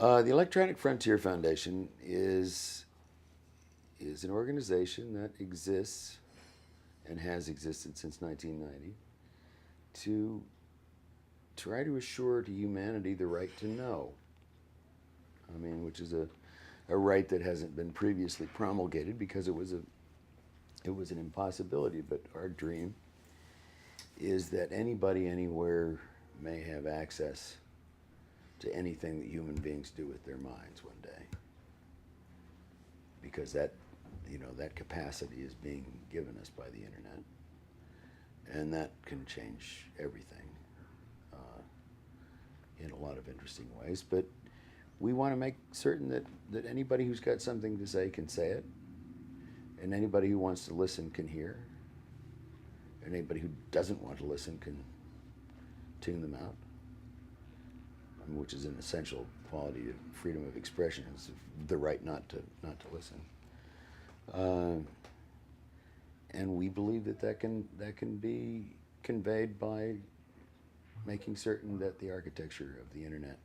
The Electronic Frontier Foundation is an organization that exists and has existed since 1990 to try to assure to humanity the right to know. I mean, which is a right that hasn't been previously promulgated because it was an impossibility. But our dream is that anybody anywhere may have access to anything that human beings do with their minds one day, because that capacity is being given us by the internet, and that can change everything in a lot of interesting ways. But we want to make certain that anybody who's got something to say can say it, and anybody who wants to listen can hear, and anybody who doesn't want to listen can tune them out, which is an essential quality of freedom of expression, is the right not to listen. And we believe that can be conveyed by making certain that the architecture of the internet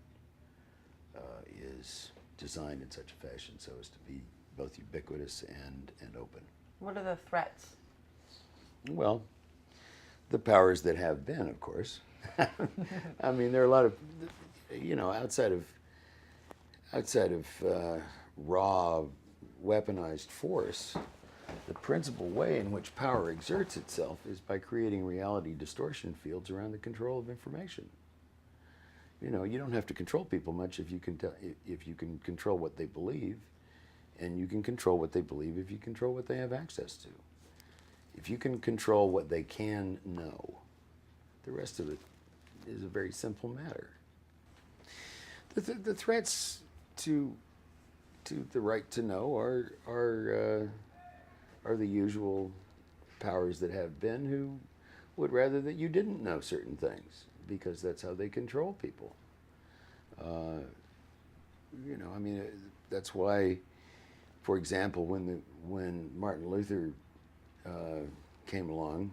is designed in such a fashion so as to be both ubiquitous and open. What are the threats? Well, the powers that have been, of course. I mean, there are a lot of, outside of raw weaponized force, the principal way in which power exerts itself is by creating reality distortion fields around the control of information. You don't have to control people much if you can control what they believe, and you can control what they believe if you control what they have access to. If you can control what they can know, the rest of it is a very simple matter. The threats to the right to know are the usual powers that have been, who would rather that you didn't know certain things, because that's how they control people. That's why, for example, when Martin Luther came along,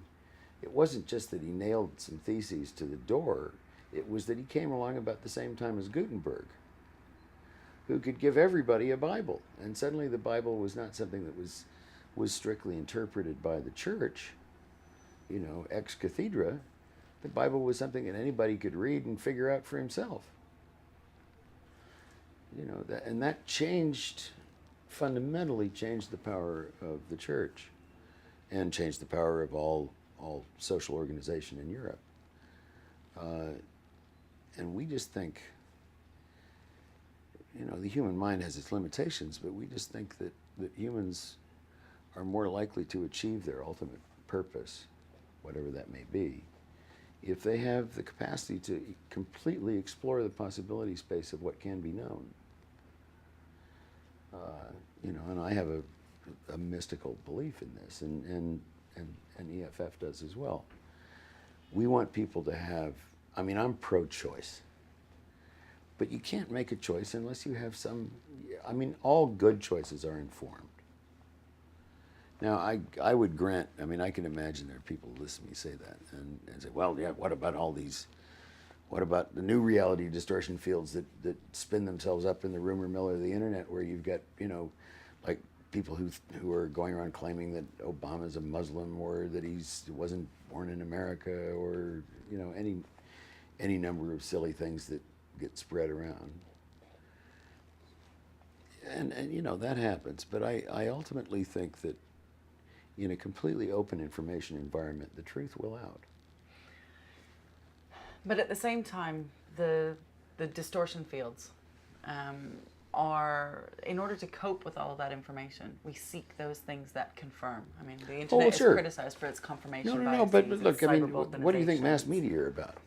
it wasn't just that he nailed some theses to the door, it was that he came along about the same time as Gutenberg, who could give everybody a Bible. And suddenly the Bible was not something that was strictly interpreted by the church, ex cathedra. The Bible was something that anybody could read and figure out for himself. And that fundamentally changed the power of the church, and changed the power of all social organization in Europe. And we just think, the human mind has its limitations, but we just think that humans are more likely to achieve their ultimate purpose, whatever that may be, if they have the capacity to completely explore the possibility space of what can be known. And I have a mystical belief in this, and EFF does as well. We want people to have, I'm pro-choice, but you can't make a choice unless you have all good choices are informed. Now, I would grant, I can imagine there are people who listen to me say that and say, well, yeah, what about the new reality distortion fields that spin themselves up in the rumor mill of the internet, where you've got, like people who are going around claiming that Obama's a Muslim, or that he wasn't born in America, or, any number of silly things that get spread around. And that happens, but I ultimately think that in a completely open information environment, the truth will out. But at the same time, the distortion fields are, in order to cope with all of that information, we seek those things that confirm. The internet is criticized for its confirmation biases. No, but look, what do you think mass media are about?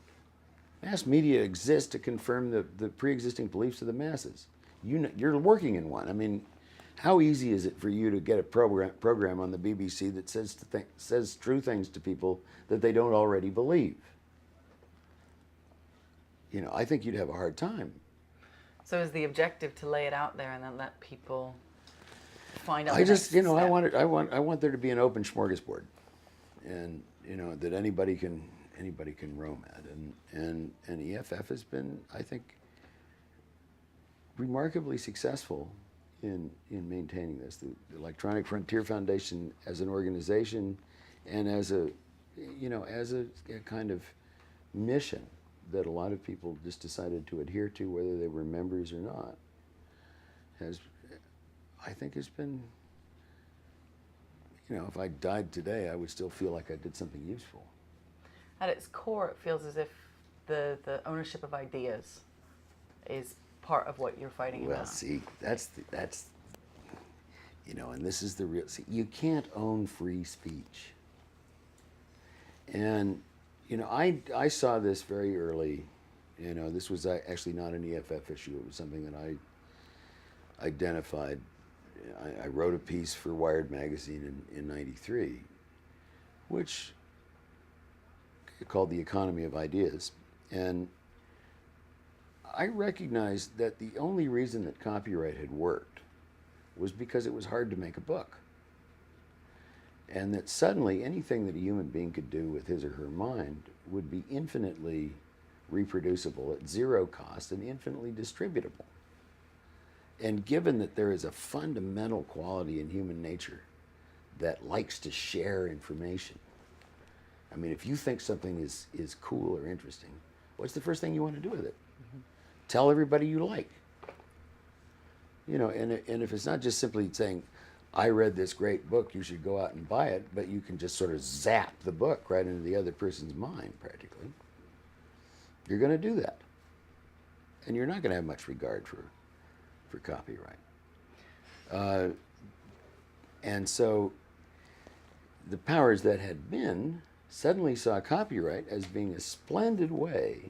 Mass media exists to confirm the pre-existing beliefs of the masses. You're working in one. How easy is it for you to get a program on the BBC that says true things to people that they don't already believe? I think you'd have a hard time. So is the objective to lay it out there and then let people find out? I want there to be an open smorgasbord, and that anybody can roam at, and EFF has been, I think, remarkably successful in maintaining this. The Electronic Frontier Foundation as an organization and as a kind of mission that a lot of people just decided to adhere to, whether they were members or not, I think has been, if I died today, I would still feel like I did something useful. At its core, it feels as if the ownership of ideas is part of what you're fighting about. Well, see, that's and this is the real. See, you can't own free speech. And I saw this very early. This was actually not an EFF issue. It was something that I identified. I wrote a piece for Wired magazine in '93, which called "The Economy of Ideas," and I recognized that the only reason that copyright had worked was because it was hard to make a book. And that suddenly anything that a human being could do with his or her mind would be infinitely reproducible at zero cost and infinitely distributable. And given that there is a fundamental quality in human nature that likes to share information, I mean, if you think something is cool or interesting, what's the first thing you want to do with it? Mm-hmm. Tell everybody you like. And if it's not just simply saying, I read this great book, you should go out and buy it, but you can just sort of zap the book right into the other person's mind, practically, you're going to do that. And you're not going to have much regard for copyright. And so the powers that had been suddenly saw copyright as being a splendid way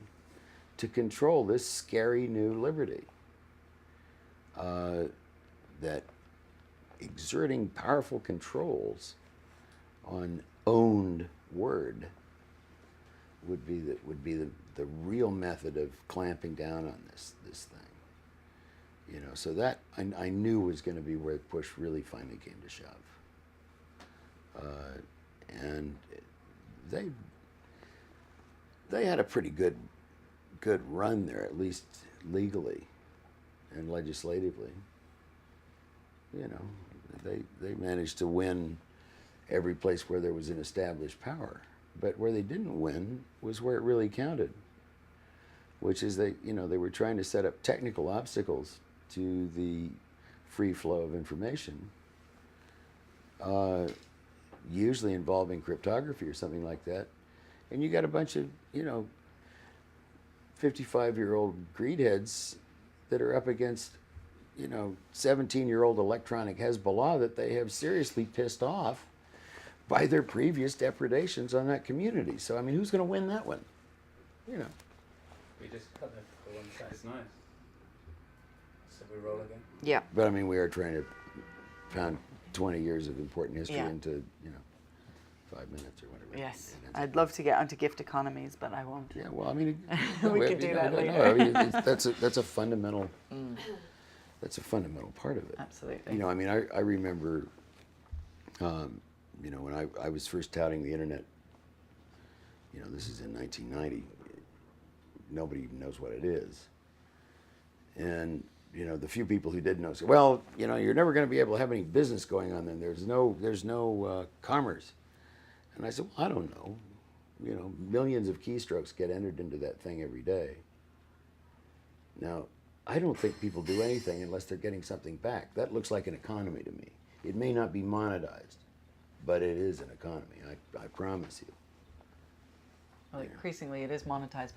to control this scary new liberty. That exerting powerful controls on owned word would be the real method of clamping down on this thing. So that I knew was going to be where the push really finally came to shove. And they had a pretty good run there, at least legally and legislatively. They managed to win every place where there was an established power. But where they didn't win was where it really counted, which is they were trying to set up technical obstacles to the free flow of information, usually involving cryptography or something like that. And you got a bunch of, 55-year-old greedheads that are up against, 17-year-old electronic Hezbollah that they have seriously pissed off by their previous depredations on that community. So, I mean, who's going to win that one? We just cut it for one side. It's nice. So we roll again? Yeah. But, I mean, we are trying to pound 20 years of important history Yeah. into, 5 minutes or whatever. Yes. I'd love to get onto gift economies, but I won't. Yeah, well, I mean, We could do that later. I mean, that's a fundamental. That's a fundamental part of it. Absolutely. I mean, I remember, when I was first touting the internet. This is in 1990. Nobody even knows what it is, and the few people who did know said, "Well, you're never going to be able to have any business going on then. There's no commerce." And I said, "Well, I don't know. Millions of keystrokes get entered into that thing every day. Now, I don't think people do anything unless they're getting something back. That looks like an economy to me. It may not be monetized, but it is an economy. I promise you." Well, increasingly, it is monetized